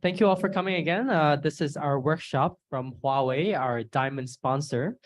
Thank you all for coming again. This is our workshop from Huawei, our diamond sponsor.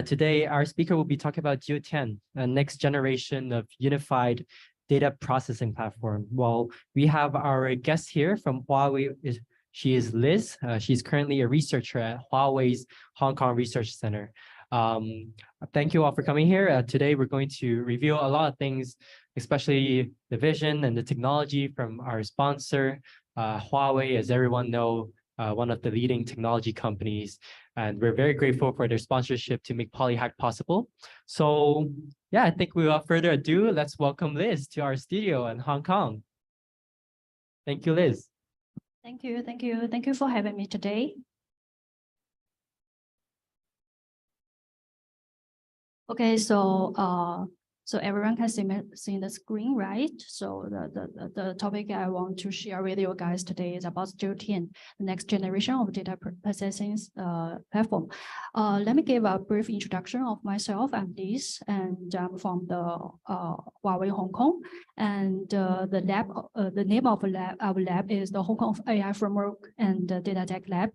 Today, our speaker will be talking about JiuTian, a next generation of unified data processing platform. Well, we have our guest here from Huawei. She is Liz. She's currently a researcher at Huawei's Hong Kong Research Center. Thank you all for coming here. Today, we're going to reveal a lot of things, especially the vision and the technology from our sponsor, Huawei, as everyone know, one of the leading technology companies, and we're very grateful for their sponsorship to make PolyHack possible. So yeah, I think without further ado, let's welcome Liz to our studio in Hong Kong. Thank you, Liz. Thank you. Thank you for having me today. Okay, so everyone can see the screen, right? So the topic I want to share with you guys today is about JiuTian, the next generation of data processing platform. Let me give a brief introduction of myself. I'm Liz, and I'm from the Huawei Hong Kong. And the name of our lab is the Hong Kong AI Framework and Data Tech Lab.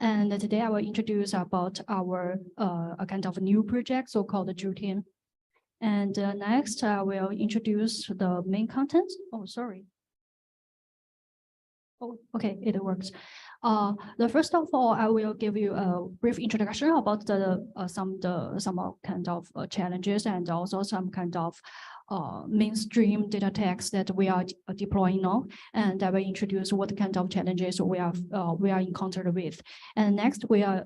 And today I will introduce about our a kind of new project, so-called JiuTian. And next, I will introduce the main content. Oh, sorry. Oh, okay, it works. The first of all, I will give you a brief introduction about some kind of challenges and also some kind of mainstream data techs that we are deploying now, and I will introduce what kind of challenges we are encountered with. And next, I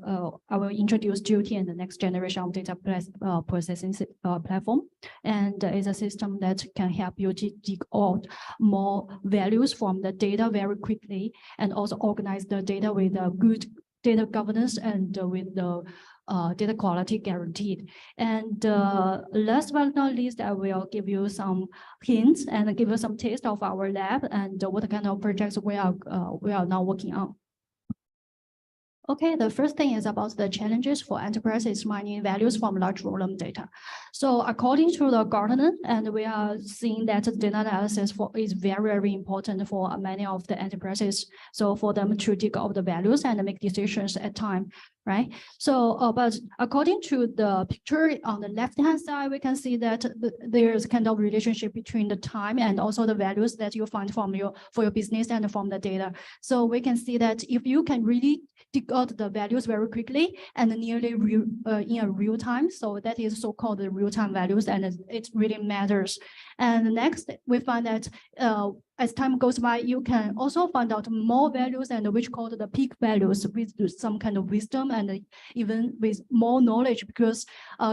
will introduce JiuTian, the next generation of data processing platform, and it's a system that can help you to dig out more values from the data very quickly, and also organize the data with a good data governance and with the data quality guaranteed. And last but not least, I will give you some hints and give you some taste of our lab and what kind of projects we are now working on. Okay, the first thing is about the challenges for enterprises mining values from large volume data. So according to the Gartner, and we are seeing that data analysis is very, very important for many of the enterprises. So for them to dig out the values and make decisions at time, right? So, but according to the picture on the left-hand side, we can see that there's kind of relationship between the time and also the values that you find for your business and from the data. So we can see that if you can really dig out the values very quickly and nearly in a real time, so that is so-called the real-time values, and it really matters. And next, we find that as time goes by, you can also find out more values, and which called the peak values with some kind of wisdom and even with more knowledge, because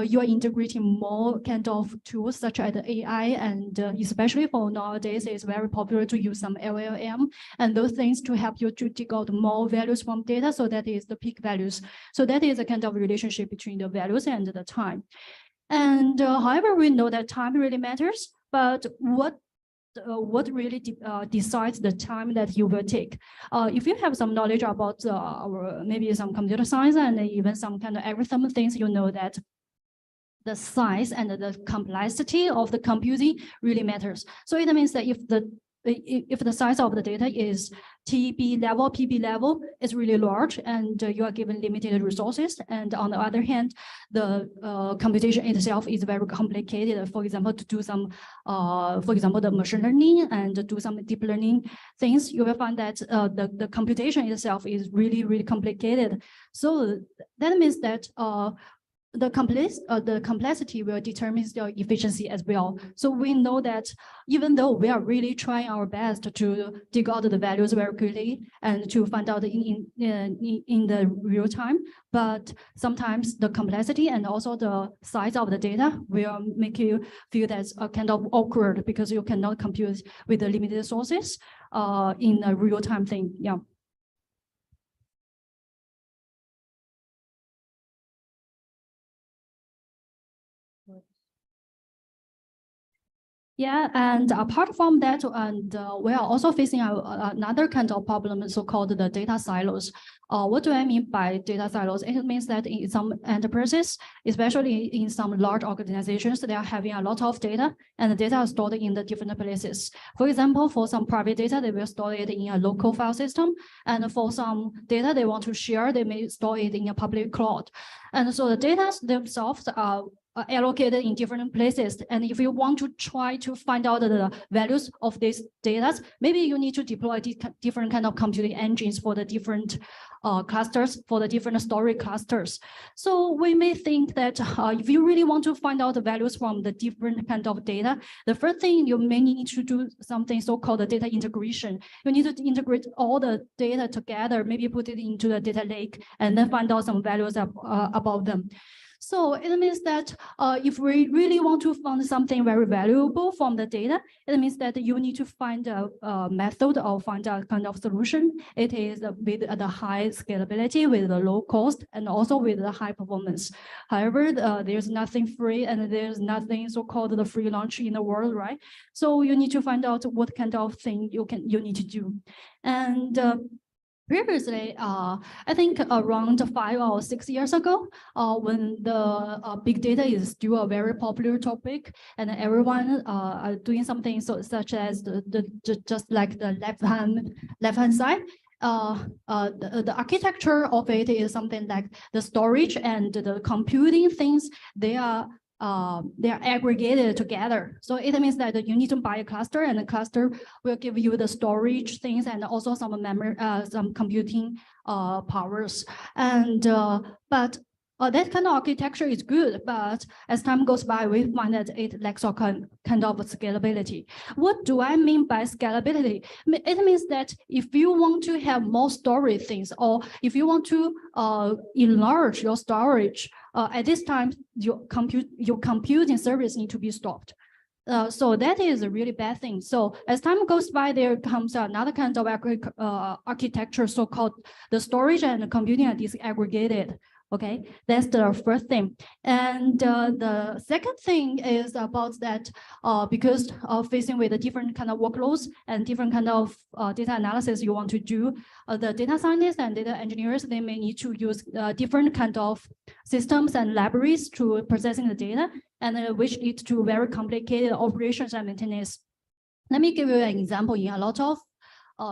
you are integrating more kind of tools such as the AI, and especially for nowadays, it's very popular to use some LLM and those things to help you to dig out more values from data. So that is the peak values. So that is a kind of relationship between the values and the time. And however, we know that time really matters, but what really decides the time that you will take? If you have some knowledge about maybe some computer science and even some kind of algorithm things, you know that the size and the complexity of the computing really matters. So it means that if the size of the data is TB level, PB level, is really large, and you are given limited resources. And on the other hand, the computation itself is very complicated. For example, to do some, for example, the machine learning and do some deep learning things, you will find that the computation itself is really, really complicated. So that means that the complexity will determine the efficiency as well. So we know that even though we are really trying our best to dig out the values very quickly and to find out in the real time, but sometimes the complexity and also the size of the data will make you feel that's kind of awkward because you cannot compute with the limited sources in a real time thing. Yeah. Yeah, and apart from that, and we are also facing another kind of problem, so-called the data silos. What do I mean by data silos? It means that in some enterprises, especially in some large organizations, they are having a lot of data, and the data are stored in the different places. For example, for some private data, they will store it in a local file system, and for some data they want to share, they may store it in a public cloud. And so the data themselves are allocated in different places. And if you want to try to find out the values of these data, maybe you need to deploy different kind of computing engines for the different clusters, for the different storage clusters. So we may think that if you really want to find out the values from the different kind of data, the first thing you may need to do something so-called the data integration. You need to integrate all the data together, maybe put it into the data lake, and then find out some values about them. So it means that if we really want to find something very valuable from the data, it means that you need to find a method or find a kind of solution. It is with the high scalability, with the low cost, and also with the high performance. However, there's nothing free, and there's nothing so-called the free lunch in the world, right? So you need to find out what kind of thing you need to do. And previously, I think around 5 or 6 years ago, when the big data is still a very popular topic, and everyone are doing something such as just like the left hand side. The architecture of it is something like the storage and the computing things. They are aggregated together. So it means that you need to buy a cluster, and the cluster will give you the storage things and also some memory, some computing powers. And but that kind of architecture is good, but as time goes by, we find that it lacks a kind of scalability. What do I mean by scalability? It means that if you want to have more storage things, or if you want to enlarge your storage, at this time, your computing service need to be stopped. So that is a really bad thing. So as time goes by, there comes another kind of architecture, so-called the storage and the computing are disaggregated. Okay, that's the first thing. And the second thing is about that because of facing with the different kind of workloads and different kind of data analysis you want to do, the data scientists and data engineers, they may need to use different kind of systems and libraries to processing the data, and which leads to very complicated operations and maintenance. Let me give you an example. In a lot of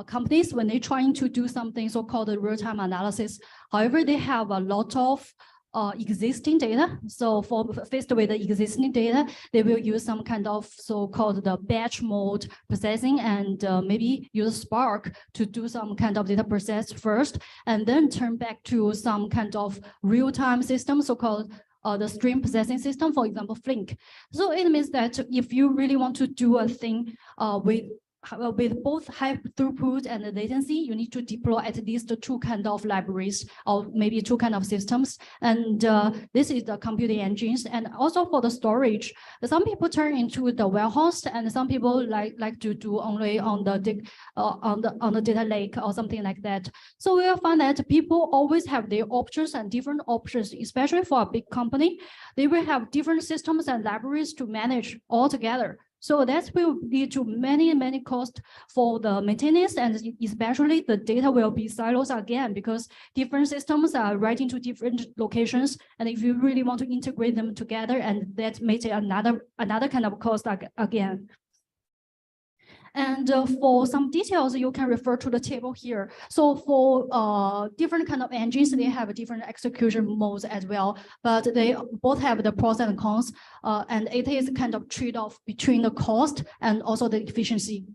companies, when they're trying to do something so-called real-time analysis, however, they have a lot of existing data. So faced with the existing data, they will use some kind of so-called the batch mode processing, and maybe use Spark to do some kind of data process first, and then turn back to some kind of real-time system, so-called the stream processing system, for example, Flink. So it means that if you really want to do a thing with both high throughput and latency, you need to deploy at least 2 kind of libraries, or maybe 2 kind of systems. And this is the computing engines. And also for the storage, some people turn into the warehouse, and some people like to do only on the data lake or something like that. So we will find that people always have their options and different options, especially for a big company. They will have different systems and libraries to manage all together. So that will lead to many costs for the maintenance, and especially the data will be silos again, because different systems are writing to different locations. And if you really want to integrate them together, and that may take another kind of cost again. And for some details, you can refer to the table here. So for different kind of engines, they have different execution modes as well, but they both have the pros and cons. And it is kind of trade-off between the cost and also the efficiency.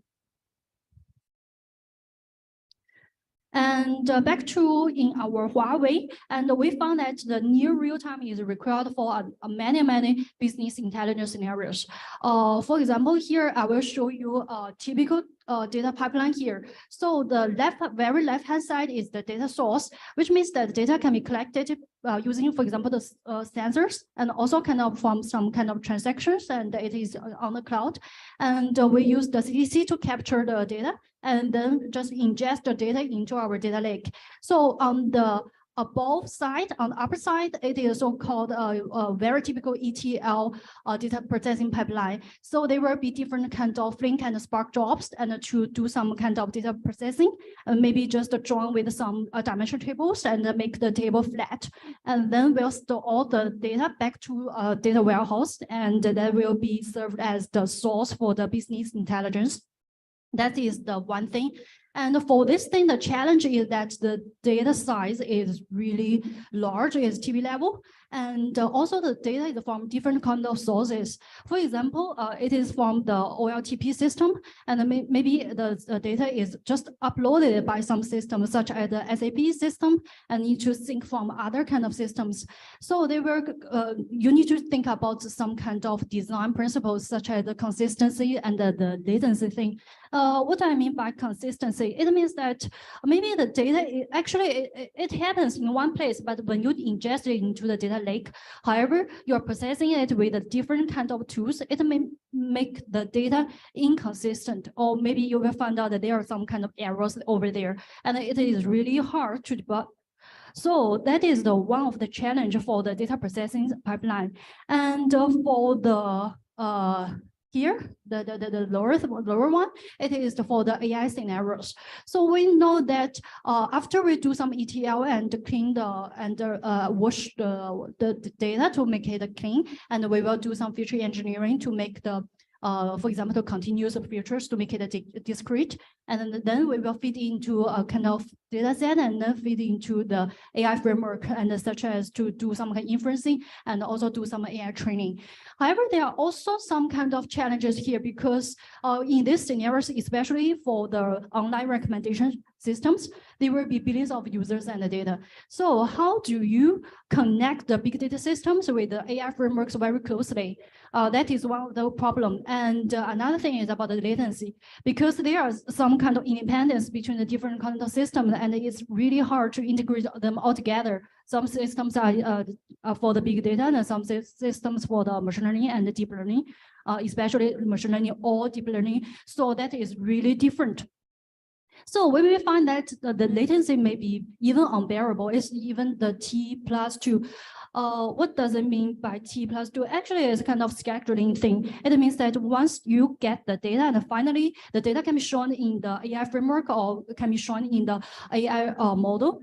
And back to in our Huawei, and we found that the near real time is required for many business intelligence scenarios. For example, here I will show you a typical data pipeline here. So the very left hand side is the data source, which means that data can be collected using, for example, the sensors, and also kind of from some kind of transactions, and it is on the cloud. And we use the CDC to capture the data, and then just ingest the data into our data lake. So on the above side, on the upper side, it is so-called a very typical ETL data processing pipeline. So there will be different kind of Flink and Spark jobs and to do some kind of data processing, and maybe just join with some dimension tables and make the table flat. And then we'll store all the data back to a data warehouse, and that will be served as the source for the business intelligence. That is the one thing. And for this thing, the challenge is that the data size is really large, is TB level. And also the data is from different kind of sources. For example, it is from the OLTP system, and maybe the data is just uploaded by some system, such as the SAP system, and need to sync from other kind of systems. So they will, you need to think about some kind of design principles, such as the consistency and the latency thing. What I mean by consistency, it means that maybe the data, actually, it happens in one place, but when you ingest it into the data lake, however, you're processing it with a different kind of tools, it may make the data inconsistent, or maybe you will find out that there are some kind of errors over there, and it is really hard to debug. So that is the one of the challenge for the data processing pipeline. And for the here, the lower one, it is for the AI scenarios. So we know that after we do some ETL and clean wash the data to make it clean, and we will do some feature engineering to make the for example, the continuous features to make it discrete. And then we will feed into a kind of data set and then feed into the AI framework, and such as to do some kind of inferencing and also do some AI training. However, there are also some kind of challenges here, because in these scenarios, especially for the online recommendation systems, there will be billions of users and the data. So how do you connect the big data systems with the AI frameworks very closely? That is one of the problems. And another thing is about the latency, because there are some kind of independence between the different kind of systems, and it's really hard to integrate them all together. Some systems are for the big data, and some systems for the machine learning and the deep learning, especially machine learning or deep learning. So that is really different. So when we find that the latency may be even unbearable, it's even the T+2. What does it mean by T+2? Actually, it's kind of scheduling thing. It means that once you get the data, and finally the data can be shown in the AI framework or can be shown in the AI model,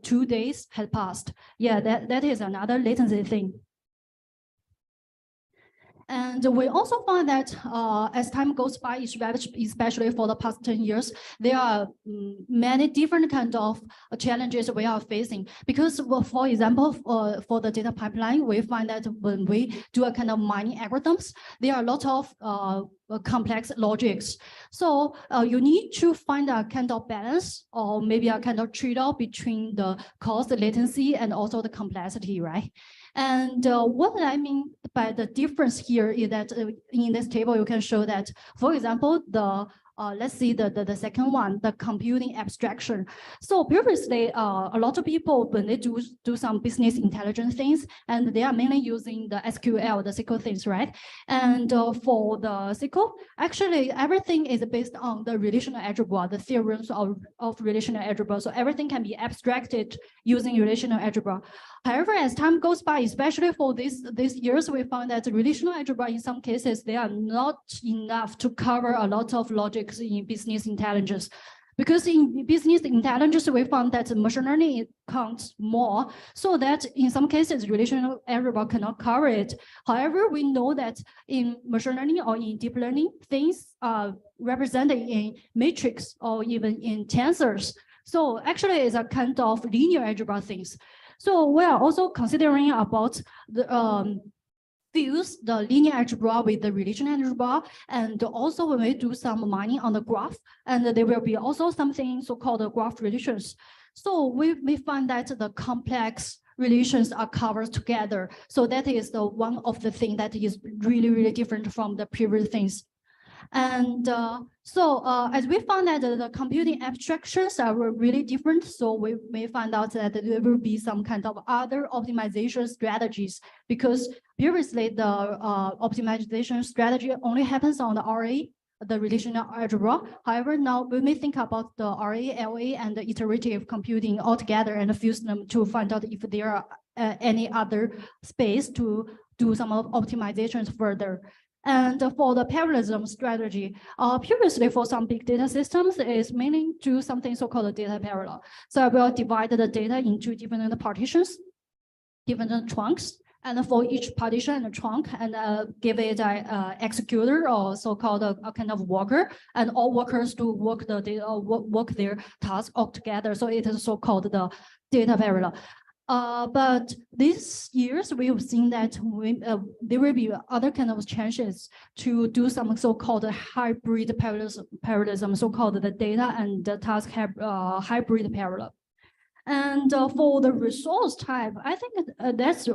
2 days had passed. Yeah, that is another latency thing. And we also find that as time goes by, especially for the past 10 years, there are many different kinds of challenges we are facing. Because, well, for example, for the data pipeline, we find that when we do a kind of mining algorithms, there are a lot of complex logics. So you need to find a kind of balance, or maybe a kind of trade-off between the cost, the latency, and also the complexity, right? And what I mean by the difference here is that in this table, you can show that, for example, the let's see the second one, the computing abstraction. So previously, a lot of people, when they do some business intelligence things, and they are mainly using the SQL, the SQL things, right? And for the SQL, actually, everything is based on the relational algebra, the theorems of relational algebra. So everything can be abstracted using relational algebra. However, as time goes by, especially for these years, we found that relational algebra, in some cases, they are not enough to cover a lot of logics in business intelligence. Because in business intelligence, we found that machine learning counts more, so that in some cases, relational algebra cannot cover it. However, we know that in machine learning or in deep learning, things are represented in matrix or even in tensors. So actually, it's a kind of linear algebra things. So we are also considering about the fuse the linear algebra with the relational algebra, and also when we do some mining on the graph, and there will be also something so-called graph relations. So we find that the complex relations are covered together. So that is the one of the things that is really, really different from the previous things. And as we found that the computing abstractions are really different, so we may find out that there will be some kind of other optimization strategies, because previously the optimization strategy only happens on the RA the relational algebra. However, now we may think about the RA, LA, and the iterative computing all together and fuse them to find out if there are any other space to do some optimizations further. And for the parallelism strategy, previously for some big data systems is mainly do something so-called data parallel. So I will divide the data into different partitions, different trunks, and for each partition and trunk, and give it a executor or so-called a kind of worker, and all workers do work the data, work their task all together. So it is so-called the data parallel. But these years we've seen that there will be other kind of chances to do some so-called hybrid parallelism, so-called the data and the task hybrid parallel. And for the resource type, I think that's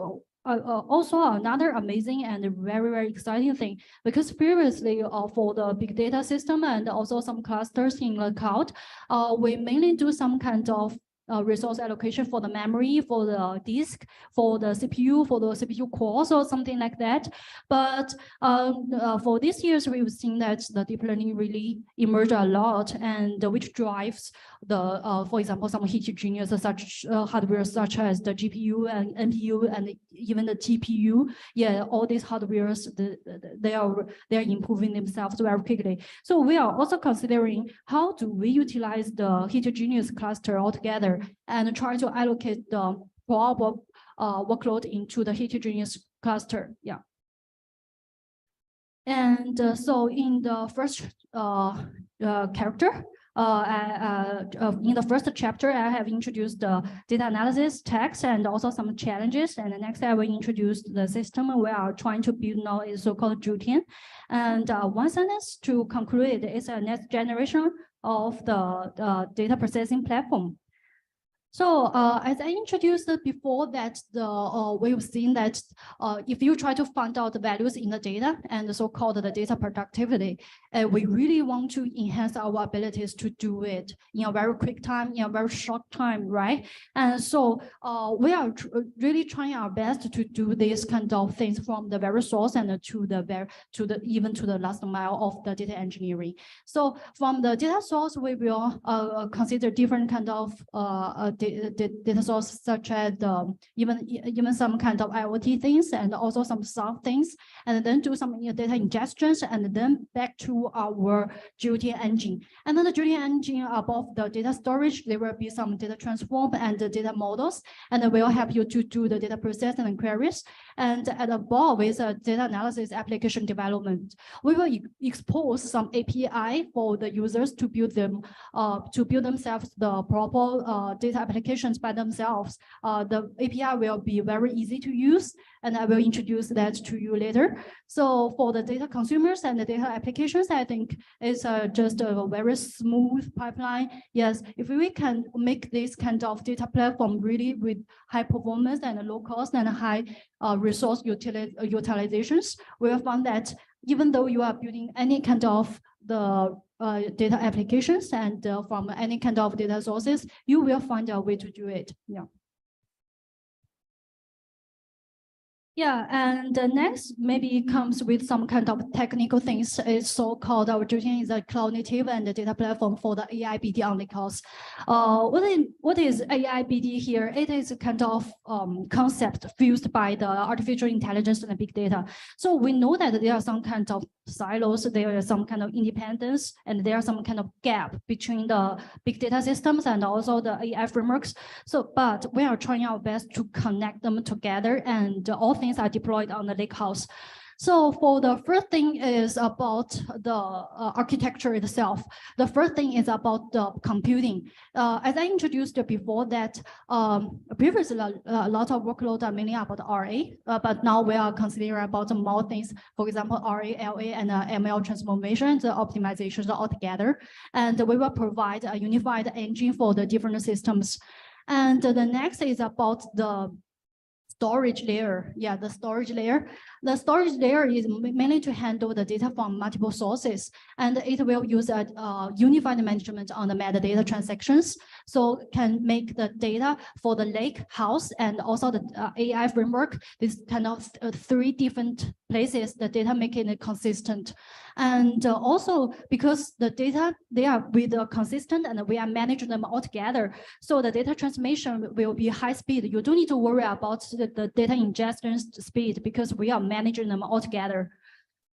also another amazing and very, very exciting thing, because previously for the big data system and also some clusters in the cloud, we mainly do some kind of resource allocation for the memory, for the disk, for the CPU cores or something like that. But for these years, we've seen that the deep learning really emerged a lot, and which drives the, for example, some heterogeneous such hardware such as the GPU and NPU and even the TPU. Yeah, all these hardwares, they are improving themselves very quickly. So we are also considering how do we utilize the heterogeneous cluster altogether and try to allocate the probable workload into the heterogeneous cluster. Yeah. And so in the first in the first chapter, I have introduced the data analysis, text, and also some challenges. And the next, I will introduce the system we are trying to build now is so-called JiuTian. And one sentence to conclude is a next generation of the data processing platform. So as I introduced before that, we've seen that if you try to find out the values in the data and the so-called the data productivity, we really want to enhance our abilities to do it in a very quick time, in a very short time, right? And so we are really trying our best to do these kind of things from the very source and even to the last mile of the data engineering. So from the data source, we will consider different kind of data source, such as even some kind of IoT things and also some soft things, and then do some data ingestions and then back to our JiuTian engine. And then the JiuTian engine above the data storage, there will be some data transform and the data models, and it will help you to do the data processing and queries. And at above is a data analysis application development. We will expose some API for the users to build them, to build themselves the proper data applications by themselves. The API will be very easy to use, and I will introduce that to you later. So for the data consumers and the data applications, I think it's just a very smooth pipeline. Yes, if we can make this kind of data platform really with high performance and low cost and high resource utilizations, we will find that even though you are building any kind of the data applications and from any kind of data sources, you will find a way to do it. Yeah. Yeah, and the next maybe comes with some kind of technical things. It's so-called our JiuTian is a cloud native and the data platform for the AI BD only course. What is AI BD here? It is a kind of concept fused by the artificial intelligence and big data. So we know that there are some kind of silos, there is some kind of independence, and there are some kind of gap between the big data systems and also the AI frameworks. So, but we are trying our best to connect them together, and all things are deployed on the lakehouse. So for the first thing is about the architecture itself. The first thing is about the computing. As I introduced before that previously a lot of workload are mainly about RA, but now we are considering about more things, for example, RA, LA, and ML transformations, optimizations all together. And we will provide a unified engine for the different systems. And the next is about the storage layer. Yeah, the storage layer. The storage layer is mainly to handle the data from multiple sources, and it will use a unified management on the metadata transactions. So can make the data for the lake house and also the AI framework, this kind of 3 different places, the data making it consistent. And also because the data, they are with consistent and we are managing them all together. So the data transmission will be high speed. You don't need to worry about the data ingestion speed because we are managing them all together.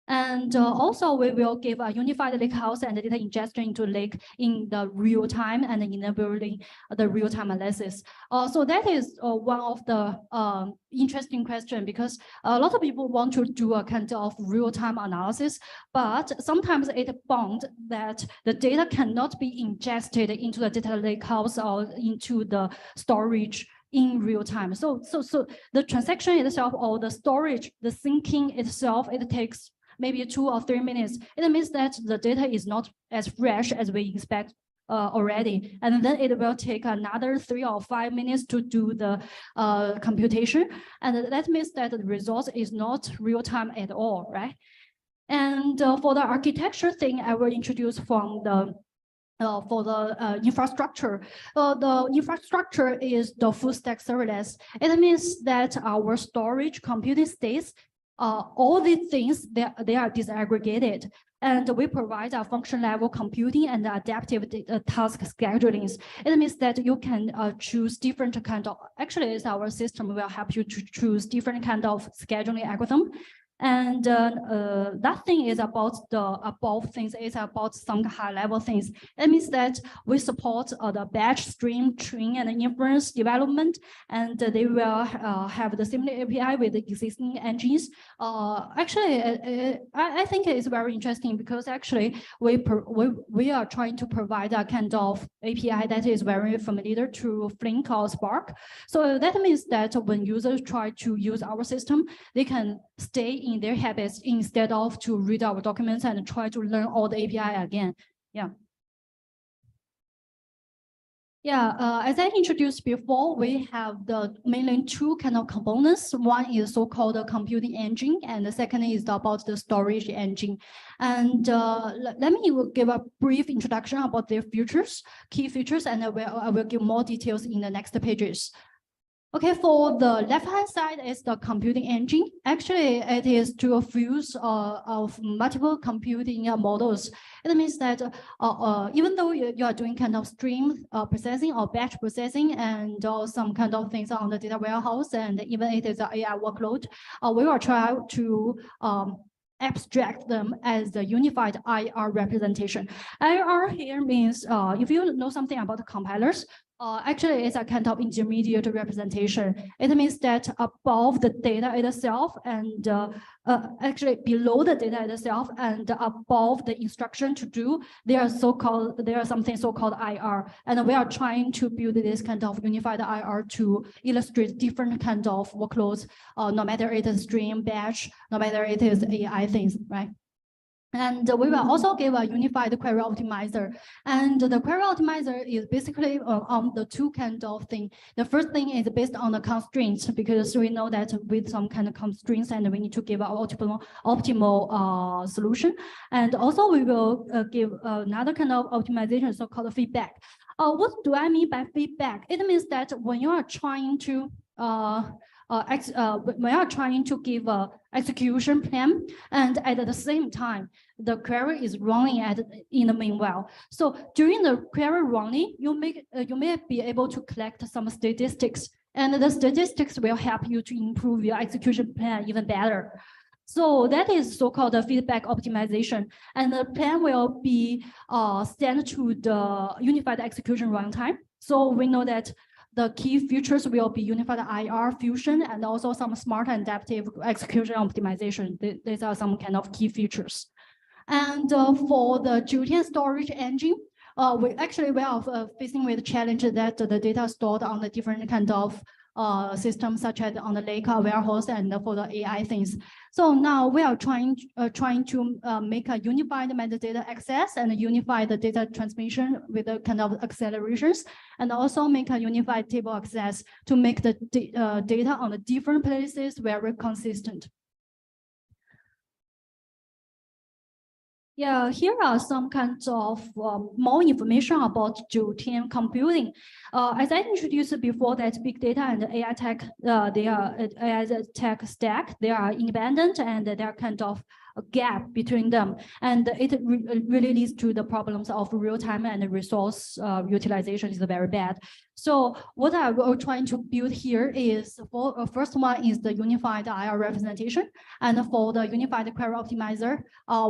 And also we will give a unified lake house and data ingestion into lake in the real time and enabling the real time analysis. So that is one of the interesting question, because a lot of people want to do a kind of real time analysis, but sometimes it found that the data cannot be ingested into the data lake house or into the storage in real time. So the transaction itself or the storage, the syncing itself, it takes maybe 2 or 3 minutes. It means that the data is not as fresh as we expect already. And then it will take another 3 or 5 minutes to do the computation. And that means that the result is not real time at all, right? And for the architecture thing, I will introduce from the for the infrastructure. The infrastructure is the full stack serverless. It means that our storage computing states, all these things, they are disaggregated, and we provide a function level computing and adaptive task schedulings. It means that you can choose different kind of, actually it's our system will help you to choose different kind of scheduling algorithm. And that thing is about the above things, it's about some high level things. It means that we support the batch, stream, train, and inference development, and they will have the similar API with the existing engines. Actually, I think it's very interesting because actually we are trying to provide a kind of API that is very familiar to Flink or Spark. So that means that when users try to use our system, they can stay in their habits instead of to read our documents and try to learn all the API again. Yeah. Yeah, as I introduced before, we have the mainly 2 kind of components. One is so-called computing engine, and the second is about the storage engine. And let me give a brief introduction about their features, key features, and I will give more details in the next pages. Okay, for the left-hand side is the computing engine. Actually, it is to fuse of multiple computing models. It means that even though you are doing kind of stream processing or batch processing and some kind of things on the data warehouse, and even it is an AI workload, we will try to abstract them as the unified IR representation. IR here means, if you know something about the compilers, actually, it's a kind of intermediate representation. It means that above the data itself and actually below the data itself and above the instruction to do, there are something so-called IR. And we are trying to build this kind of unified IR to illustrate different kind of workloads, no matter it is stream, batch, no matter it is AI things, right? And we will also give a unified query optimizer. And the query optimizer is basically on the 2 kind of thing. The first thing is based on the constraints, because we know that with some kind of constraints and we need to give an optimal solution. And also we will give another kind of optimization, so-called feedback. What do I mean by feedback? It means that when you are trying to we are trying to give an execution plan, and at the same time, the query is running in the meanwhile. So during the query running, you may be able to collect some statistics, and the statistics will help you to improve your execution plan even better. So that is so-called the feedback optimization, and the plan will be sent to the unified execution runtime. So we know that the key features will be unified IR fusion and also some smart and adaptive execution optimization. These are some kind of key features. And for the JiuTian storage engine, we are facing with the challenge that the data stored on the different kind of systems, such as on the lake warehouse and for the AI things. So now we are trying to make a unified metadata access and unify the data transmission with the kind of accelerations, and also make a unified table access to make the data on the different places very consistent. Yeah, here are some kinds of more information about GiuTian computing. As I introduced before, that big data and AI tech, they are AI tech stack. They are independent and they are kind of a gap between them, and it really leads to the problems of real time and resource utilization is very bad. So what I will trying to build here is for first one is the unified IR representation, and for the unified query optimizer,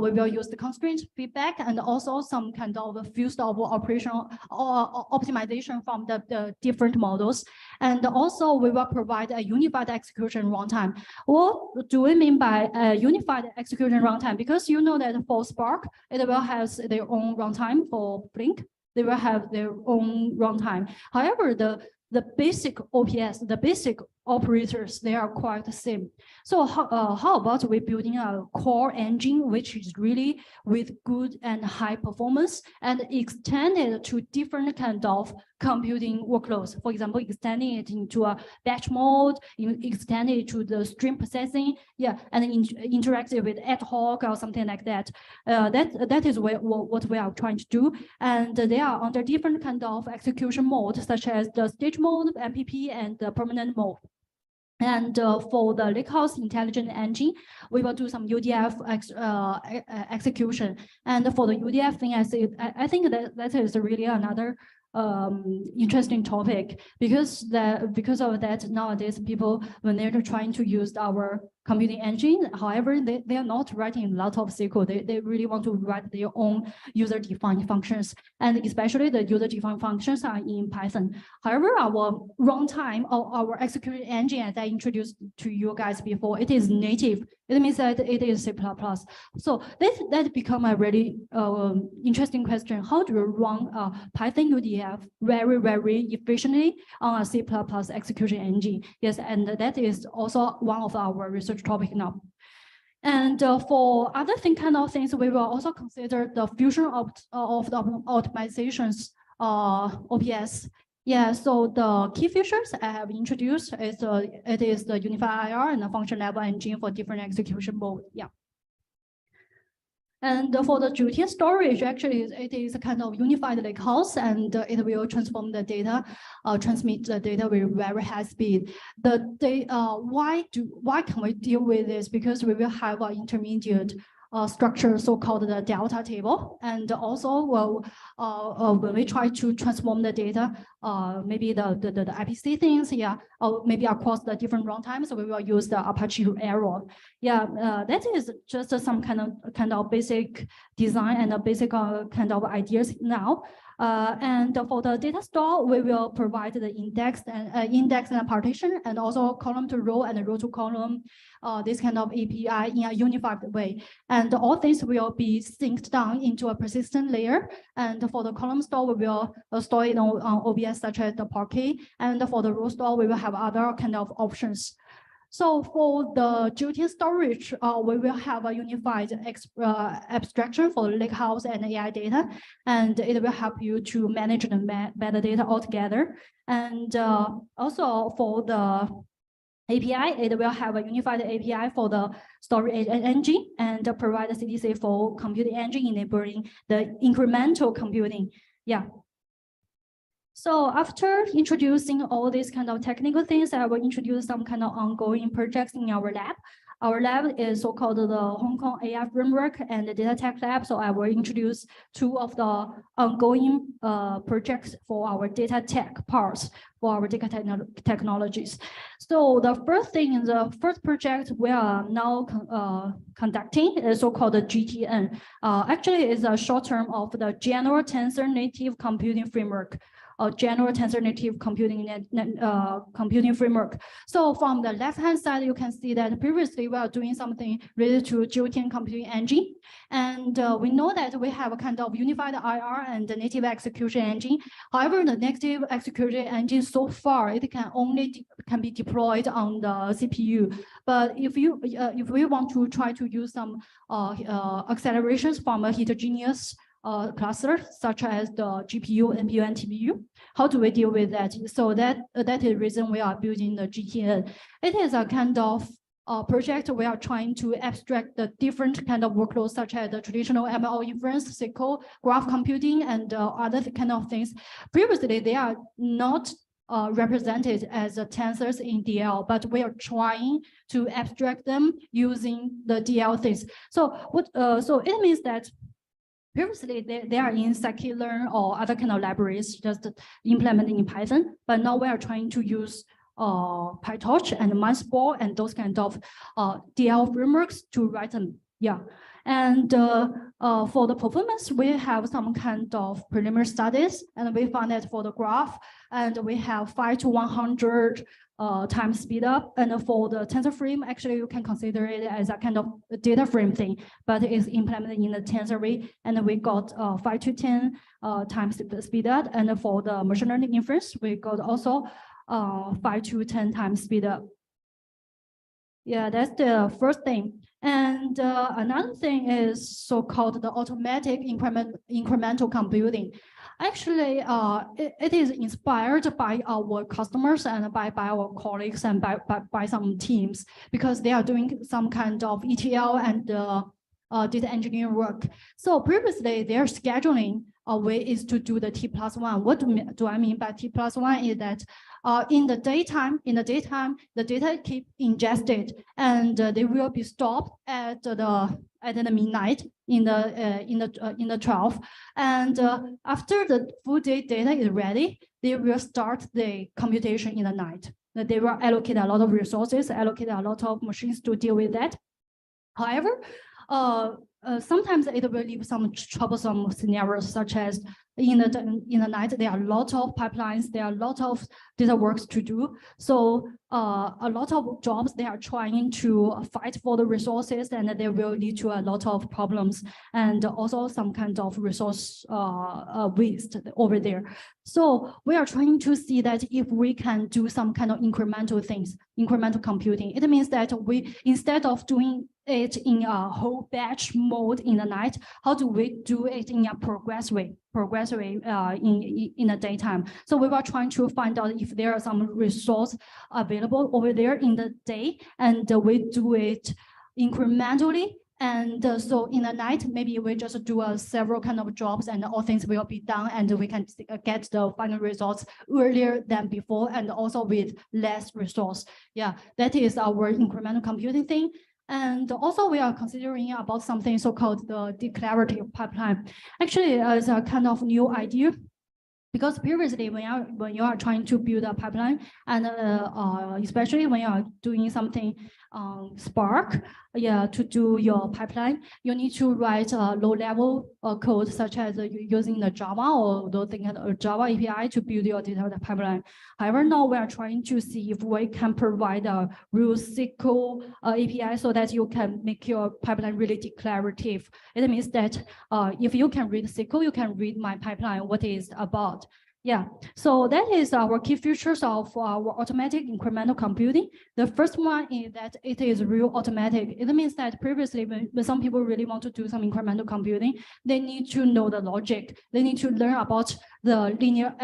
we will use the constraint feedback and also some kind of a few of operational optimization from the different models. And also we will provide a unified execution runtime. What do we mean by a unified execution runtime? Because you know that for Spark, it will have their own runtime. For Blink, they will have their own runtime. However, the basic OPS, the basic operators, they are quite the same. So how about we building a core engine, which is really with good and high performance and extended to different kind of computing workloads. For example, extending it into a batch mode, extending it to the stream processing, yeah, and interactive with ad hoc or something like that. That is what we are trying to do. And they are under different kind of execution mode, such as the stage mode, MPP, and the permanent mode. And for the Lakehouse Intelligent Engine, we will do some UDF execution. And for the UDF thing, I think that is really another interesting topic, because of that, nowadays people, when they're trying to use our computing engine, however, they are not writing a lot of SQL. They really want to write their own user-defined functions, and especially the user-defined functions are in Python. However, our runtime or our execution engine, as I introduced to you guys before, it is native. It means that it is C++. So that become a really interesting question. How do you run Python UDF very, very efficiently on a C++ execution engine? Yes, and that is also one of our research topic now. And for other kind of things, we will also consider the fusion of the optimizations OPS. Yeah, so the key features I have introduced is it is the unified IR and the function level engine for different execution mode. Yeah. And for the GiuTian storage, actually, it is a kind of unified lakehouse, and it will transform the data, transmit the data with very high speed. Why can we deal with this? Because we will have an intermediate structure, so-called the delta table, and also when we try to transform the data, maybe the IPC things, yeah, or maybe across the different runtimes, so we will use the Apache Arrow. Yeah, that is just some kind of basic design and a basic kind of ideas now. And for the data store, we will provide the index and partition, and also column to row and row to column, this kind of API in a unified way. And all things will be synced down into a persistent layer. And for the column store, we will store it on OBS, such as the Parquet. And for the row store, we will have other kind of options. So for the GiuTian storage, we will have a unified abstraction for Lakehouse and AI data, and it will help you to manage the metadata altogether. And also for the API, it will have a unified API for the storage engine and provide a CDC for computing engine, enabling the incremental computing. Yeah. So after introducing all these kind of technical things, I will introduce some kind of ongoing projects in our lab. Our lab is so-called the Hong Kong AI Framework and the Data Tech Lab. So I will introduce two of the ongoing projects for our data tech parts for our data technologies. So the first thing, the first project we are now conducting is so-called the GTN. Actually, it's a short term of the General Tensor Native Computing Framework. General Tensor Native Computing Framework. So from the left-hand side, you can see that previously we are doing something related to GiuTian computing engine. And we know that we have a kind of unified IR and the native execution engine. However, the native execution engine so far, it can only be deployed on the CPU. But if we want to try to use some accelerations from a heterogeneous cluster, such as the GPU, NPU, and TPU. How do we deal with that? So that is the reason we are building the GTN. It is a kind of project, we are trying to abstract the different kind of workloads, such as the traditional ML inference, SQL, graph computing, and other kind of things. Previously, they are not represented as tensors in DL, but we are trying to abstract them using the DL things. So so it means that previously they are in scikit-learn or other kind of libraries just implemented in Python, but now we are trying to use PyTorch and MindSpore and those kind of DL frameworks to write them. Yeah. And for the performance, we have some kind of preliminary studies, and we found that for the graph, and we have 5 to 100 times speed up. And for the tensor frame, actually, you can consider it as a kind of data frame thing, but it's implemented in the tensor way. And we got 5 to 10 times the speed up. And for the machine learning inference, we got also 5 to 10 times speed up. Yeah, that's the first thing. And another thing is so-called the automatic incremental computing. Actually, it is inspired by our customers and by our colleagues and by some teams, because they are doing some kind of ETL and data engineering work. So previously, their scheduling way is to do the T+1. What do I mean by T+1 is that in the daytime, the data keep ingested, and they will be stopped at the midnight in the 12. And after the full day data is ready, they will start the computation in the night. They will allocate a lot of resources, allocate a lot of machines to deal with that. However, sometimes it will leave some troublesome scenarios, such as in the night, there are a lot of pipelines, there are a lot of data works to do. So a lot of jobs, they are trying to fight for the resources, and they will lead to a lot of problems, and also some kind of resource waste over there. So we are trying to see that if we can do some kind of incremental things, incremental computing, it means that we, instead of doing it in a whole batch mode in the night, how do we do it in a progress way in the daytime? So we were trying to find out if there are some resource available over there in the day, and we do it incrementally. And so in the night, maybe we just do several kind of jobs, and all things will be done, and we can get the final results earlier than before, and also with less resource. Yeah, that is our incremental computing thing. And also we are considering about something so-called the declarative pipeline. Actually, it's a kind of new idea, because previously when you are trying to build a pipeline, and especially when you are doing something Spark, yeah, to do your pipeline, you need to write a low-level code, such as using the Java or the Java API to build your data pipeline. However, now we are trying to see if we can provide a real SQL API, so that you can make your pipeline really declarative. It means that if you can read SQL, you can read my pipeline, what it's about. Yeah, so that is our key features of our automatic incremental computing. The first one is that it is real automatic. It means that previously, when some people really want to do some incremental computing, they need to know the logic. They need to learn about the linear,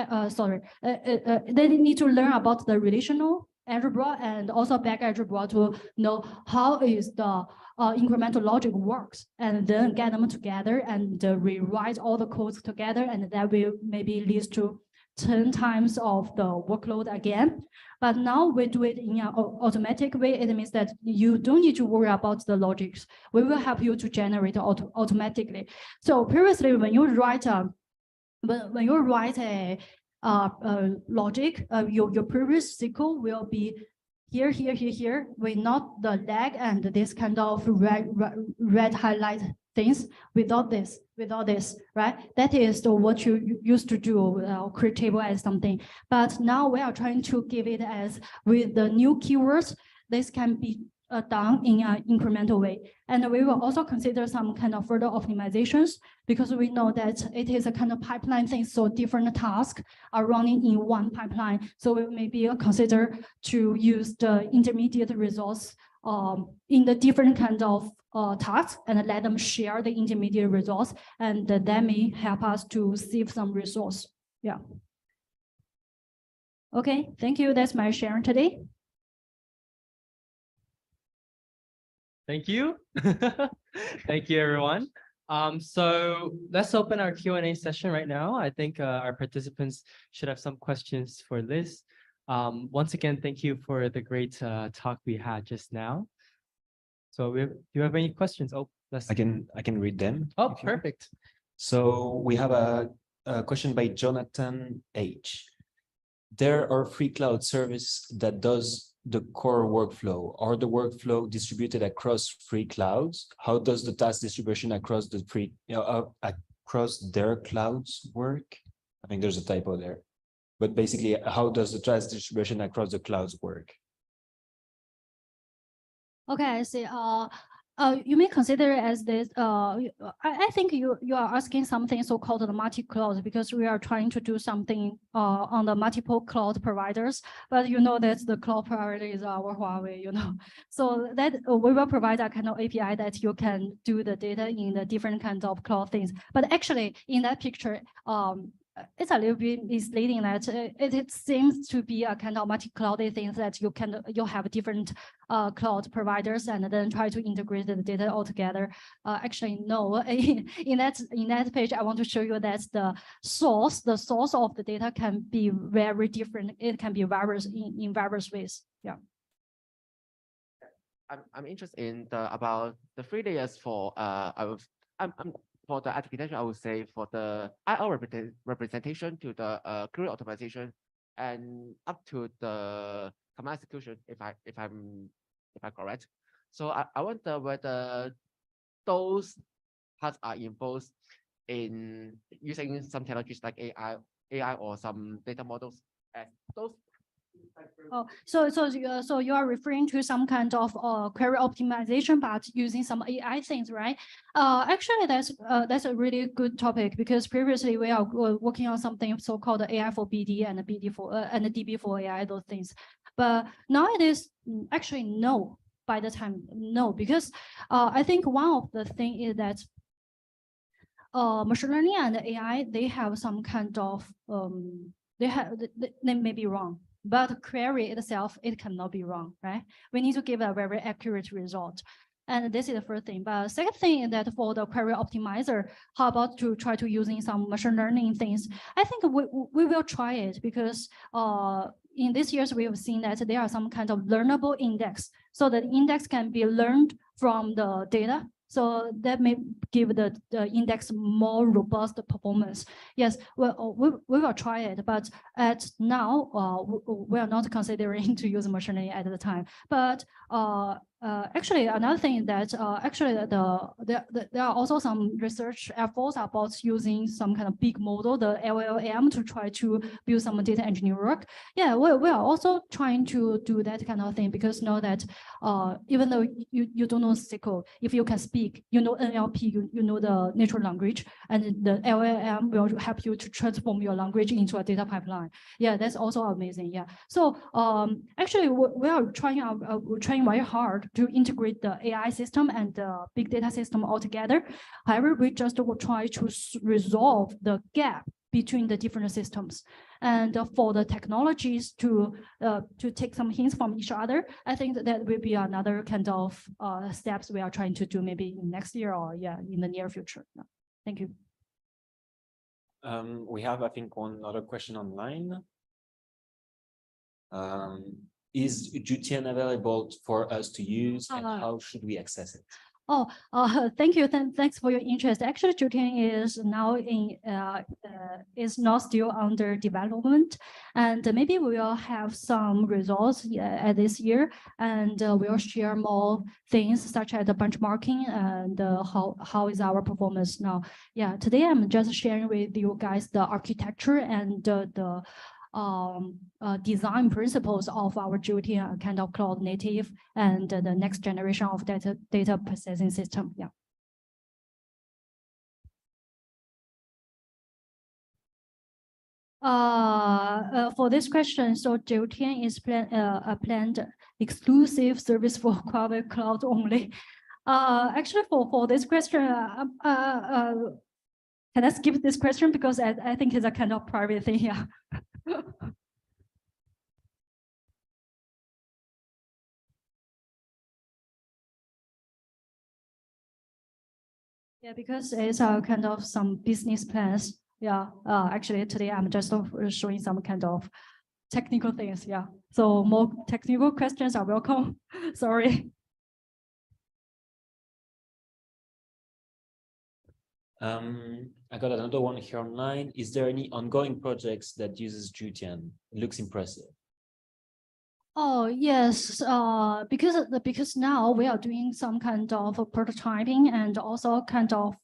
they need to learn about the relational algebra and also back algebra to know how is the incremental logic works, and then get them together and rewrite all the codes together, and that will maybe lead to 10 times of the workload again. But now we do it in an automatic way. It means that you don't need to worry about the logics. We will help you to generate automatically. So previously, when you write a logic, your previous SQL will be here, with not the lag and this kind of red highlight things. Without this, right? That is what you used to do, create table as something. But now we are trying to give it as with the new keywords. This can be done in an incremental way. And we will also consider some kind of further optimizations, because we know that it is a kind of pipeline thing, so different tasks are running in one pipeline. So we maybe consider to use the intermediate resource in the different kind of tasks, and let them share the intermediate resource, and that may help us to save some resource. Yeah. Okay, thank you. That's my sharing today. Thank you. Thank you, everyone. So let's open our Q&A session right now. I think our participants should have some questions for Liz. Once again, thank you for the great talk we had just now. So do you have any questions? Oh, I can read them. Oh, if you want. perfect. So we have a question by Jonathan H. There are free cloud service that does the core workflow. Are the workflow distributed across free clouds? How does the task distribution across the across their clouds work? I think there's a typo there. But basically, how does the task distribution across the clouds work? Okay, I see. You may consider as this. I think you are asking something so-called the multi-cloud, because we are trying to do something on the multiple cloud providers. But you know that the cloud provider is our Huawei. You know, so that we will provide a kind of API that you can do the data in the different kinds of cloud things. But actually, in that picture, it's a little bit misleading that it seems to be a kind of multi-cloud thing that you have different cloud providers and then try to integrate the data all together. Actually, no. In that page, I want to show you that the source of the data can be very different. It can be various in various ways. Yeah. I'm interested in about the 3 layers for for the architecture. I would say for the IR representation to the query optimization and up to the command execution, if I'm correct. So I wonder whether those parts are involved in using some technologies like AI or some data models, and those. Oh, so you are referring to some kind of query optimization, but using some AI things, right? Actually, that's a really good topic, because previously we are working on something so-called AI for BD and BD for and DB for AI, those things. But now it is actually no. By the time no, because I think one of the thing is that machine learning and AI, they have some kind of they may be wrong. But query itself, it cannot be wrong, right? We need to give a very accurate result. And this is the first thing. But second thing is that for the query optimizer, how about to try to using some machine learning things? I think we will try it, because in these years, we have seen that there are some kind of learnable index. So the index can be learned from the data. So that may give the index more robust performance. Yes, well, we will try it, but at now, we are not considering to use machine learning at the time. But actually, another thing is that actually there are also some research efforts about using some kind of big model, the LLM, to try to build some data engineering work. Yeah, we are also trying to do that kind of thing, because know that even though you don't know SQL, if you can speak, you know NLP, you know the natural language, and the LLM will help you to transform your language into a data pipeline. Yeah, that's also amazing. Yeah. So actually, we are trying very hard to integrate the AI system and the big data system all together. However, we just will try to resolve the gap between the different systems. And for the technologies to take some hints from each other, I think that will be another kind of steps we are trying to do maybe next year or in the near future. Thank you. We have, I think, one other question online. Is JiuTian available for us to use, and how should we access it? Oh, thank you. Thanks for your interest. Actually, JiuTian is now is not still under development, and maybe we will have some results this year, and we'll share more things such as the benchmarking and how is our performance now. Yeah, today I'm just sharing with you guys the architecture and the design principles of our JiuTian kind of cloud native and the next generation of data processing system. Yeah. For this question, so JiuTian is a planned exclusive service for Huawei Cloud only. Actually, for this question, can I skip this question, because I think it's a kind of private thing here. Yeah, because it's kind of some business plans. Yeah, actually today I'm just showing some kind of technical things. Yeah, so more technical questions are welcome. Sorry. I got another one here online. Is there any ongoing projects that uses JiuTian? It looks impressive. Oh yes, because now we are doing some kind of prototyping and also kind of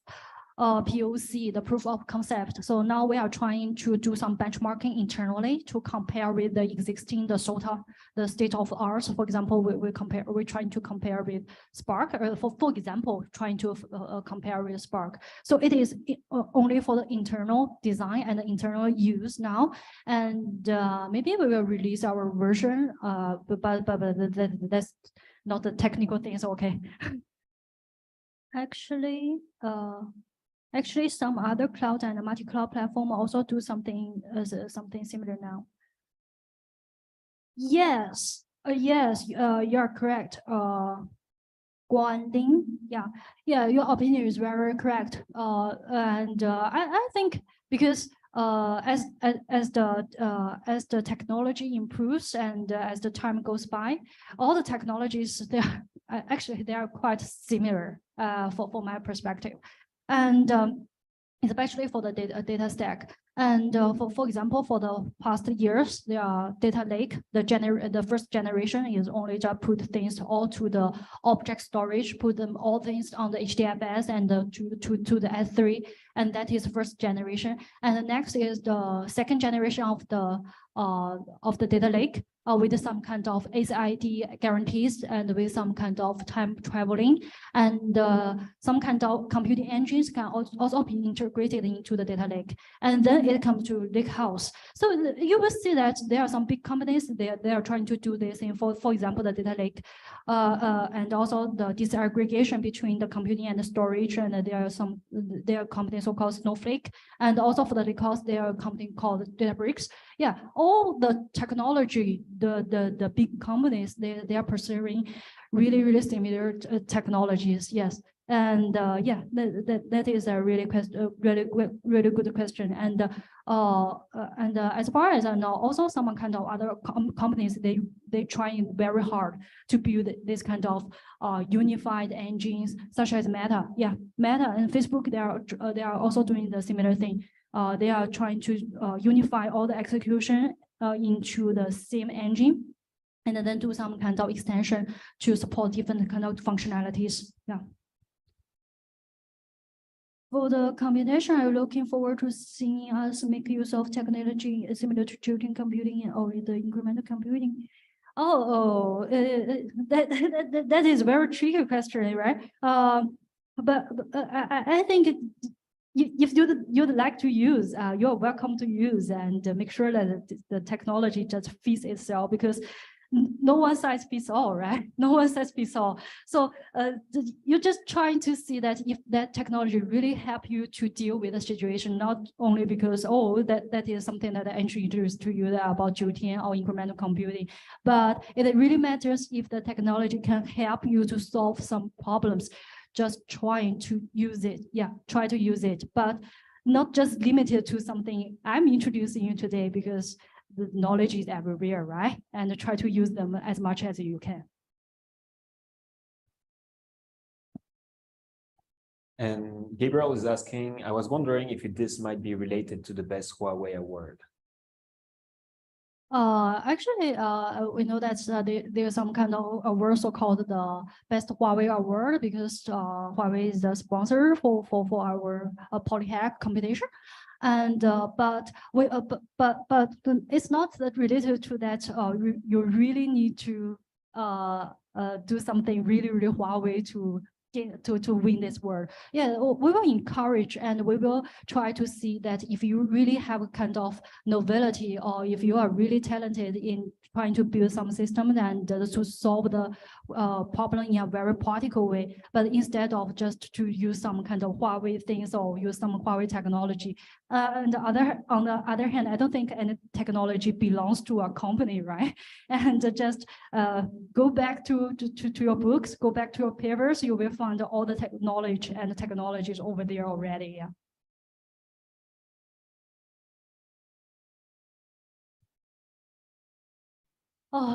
POC, the proof of concept. So now we are trying to do some benchmarking internally to compare with the existing, the SOTA, the state of art. For example, we're trying to compare with Spark, for example, trying to compare with Spark. So it is only for the internal design and the internal use now. And maybe we will release our version, but that's not the technical things, okay. Actually, some other cloud and multi-cloud platform also do something similar now. Yes, yes, you're correct. Guanding, yeah, your opinion is very correct. And I think because as the technology improves and as the time goes by, all the technologies they are quite similar for my perspective. And especially for the data stack. And for example, for the past years, the data lake, the first generation is only just put things all to the object storage, put them all things on the HDFS and to the S3, and that is first generation. And the next is the second generation of the data lake. With some kind of SID guarantees and with some kind of time traveling, and some kind of computing engines can also be integrated into the data lake. And then it comes to lakehouse. So you will see that there are some big companies, they are trying to do this in, for example, the data lake, and also the disaggregation between the computing and the storage. And there are companies so-called Snowflake, and also for the lakehouse, there are a company called Databricks. Yeah, all the technology, the big companies, they are pursuing really similar technologies. Yes, and yeah, that is a really good question. And as far as I know, also some kind of other companies, they trying very hard to build this kind of unified engines, such as Meta. Yeah, Meta and Facebook, they are also doing the similar thing. They are trying to unify all the execution into the same engine, and then do some kind of extension to support different kind of functionalities. Yeah. For the combination, I'm looking forward to seeing us make use of technology similar to JiuTian computing or the incremental computing. That is a very tricky question, right? But I think if you'd like to use, you're welcome to use, and make sure that the technology just fits itself, because no one size fits all, right? No one size fits all. So you're just trying to see that if that technology really help you to deal with the situation, not only because, oh, that is something that I introduced to you about JiuTian or incremental computing, but it really matters if the technology can help you to solve some problems. Just trying to use it. Yeah, try to use it, but not just limited to something I'm introducing you today, because the knowledge is everywhere, right? And try to use them as much as you can. And Gabriel is asking, I was wondering if this might be related to the best Huawei award. Actually, we know that there's some kind of award so-called the Best Huawei Award, because Huawei is the sponsor for our PolyHack competition. And but it's not that related to that. You really need to do something really Huawei to win this award. Yeah, we will encourage, and we will try to see that if you really have a kind of novelty, or if you are really talented in trying to build some system and to solve the problem in a very practical way, but instead of just to use some kind of Huawei things or use some Huawei technology, On the other hand, I don't think any technology belongs to a company, right? And just go back to your books, go back to your papers, you will find all the knowledge and the technologies over there already. Yeah.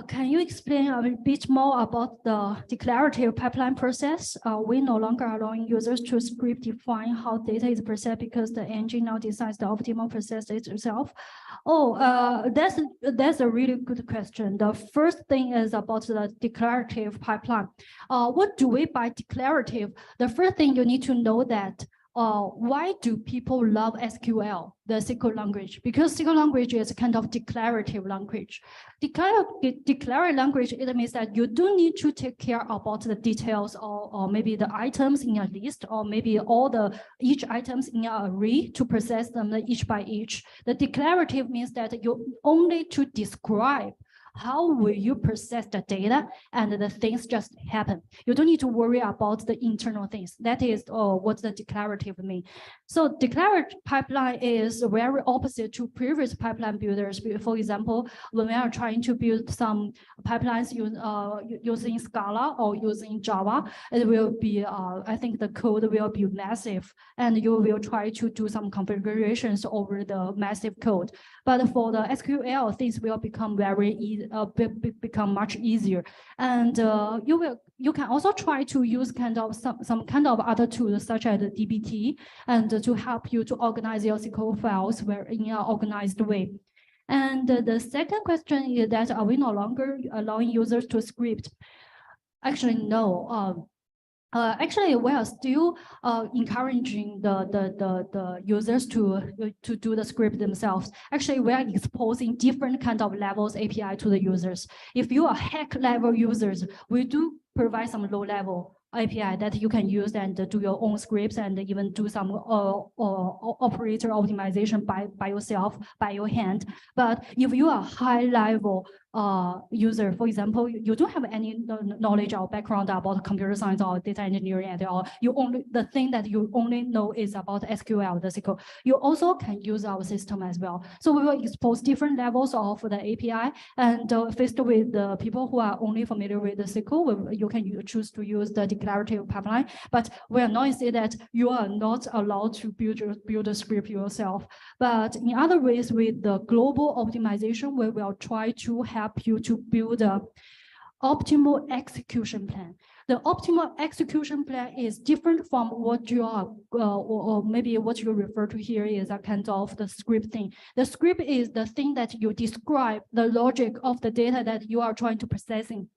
Can you explain a bit more about the declarative pipeline process? We no longer allowing users to script define how data is processed because the engine now decides the optimal process itself. That's a really good question. The first thing is about the declarative pipeline. What do we by declarative? The first thing you need to know that why do people love SQL, the SQL language? Because SQL language is a kind of declarative language. Declarative language, it means that you don't need to take care about the details or maybe the items in a list or maybe each items in an array to process them each by each. The declarative means that you only to describe how will you process the data and the things just happen. You don't need to worry about the internal things. That is what the declarative mean. So declarative pipeline is very opposite to previous pipeline builders. For example, when we are trying to build some pipelines using Scala or using Java, it will be, I think the code will be massive and you will try to do some configurations over the massive code. But for the SQL, things will become very easy. Become much easier, and you can also try to use some kind of other tools such as the DBT and to help you to organize your SQL files in an organized way. And the second question is that are we no longer allowing users to script? Actually, no. Actually, we are still encouraging the users to do the script themselves. Actually, we are exposing different kind of levels API to the users. If you are hack level users, we do provide some low level API that you can use and do your own scripts and even do some operator optimization by yourself, by your hand. But if you are high level user, for example, you don't have any knowledge or background about computer science or data engineering at all. The thing that you only know is about SQL, the SQL. You also can use our system as well. So we will expose different levels of the API, and faced with the people who are only familiar with the SQL, you can choose to use the declarative pipeline. But we are not saying that you are not allowed to build a script yourself. But in other ways, with the global optimization, we will try to help you to build a optimal execution plan. The optimal execution plan is different from what you are, or maybe what you refer to here is a kind of the script thing. The script is the thing that you describe the logic of the data that you are trying to processing.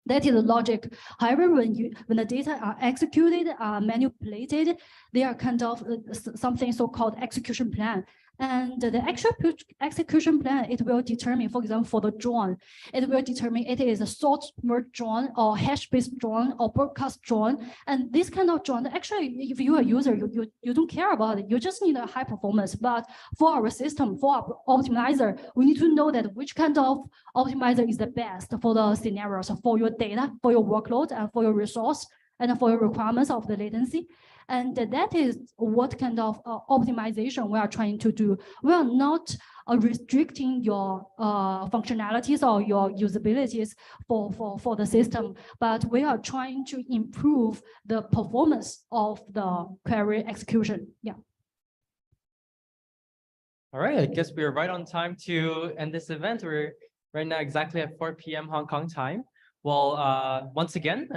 That is the logic. However, when the data are executed, are manipulated, they are kind of something so-called execution plan. And the actual execution plan, it will determine, for example, for the join, it will determine it is a sort merge join or hash-based join or broadcast join. And this kind of join, actually, if you are a user, you don't care about it. You just need a high performance. But for our system, for our optimizer, we need to know that which kind of optimizer is the best for the scenarios, for your data, for your workload, and for your resource, and for your requirements of the latency. And that is what kind of optimization we are trying to do. We are not restricting your functionalities or your usabilities for the system, but we are trying to improve the performance of the query execution. Yeah. All right, I guess we're right on time to end this event. We're right now exactly at 4 p.m. Hong Kong time. Well, once again,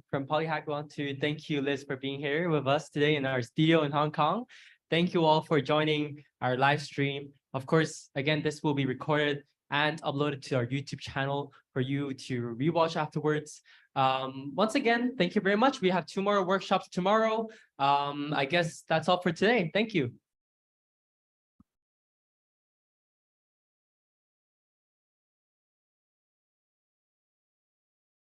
from PolyHack, we want to thank you, Liz, for being here with us today in our studio in Hong Kong. Thank you all for joining our live stream. Of course, again, this will be recorded and uploaded to our YouTube channel for you to rewatch afterwards. Once again, thank you very much. We have 2 more workshops tomorrow. I guess that's all for today. Thank you.